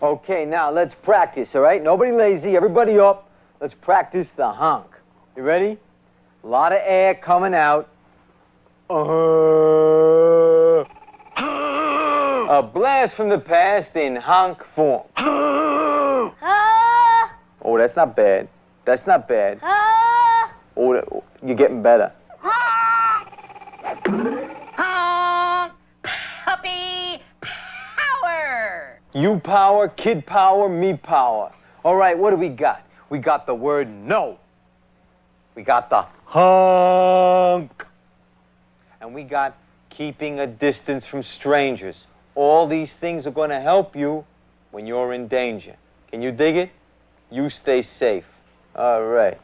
Okay, now let's practice, all right? Nobody lazy, everybody up. Let's practice the honk. You ready? A lot of air coming out. A blast from the past in honk form. Oh, that's not bad. That's not bad. Oh, you're getting better. Honk! Puppy power! You power, kid power, me power. All right, what do we got? We got the word no. We got the honk. And we got keeping a distance from strangers. All these things are going to help you when you're in danger. Can you dig it? You stay safe. All right.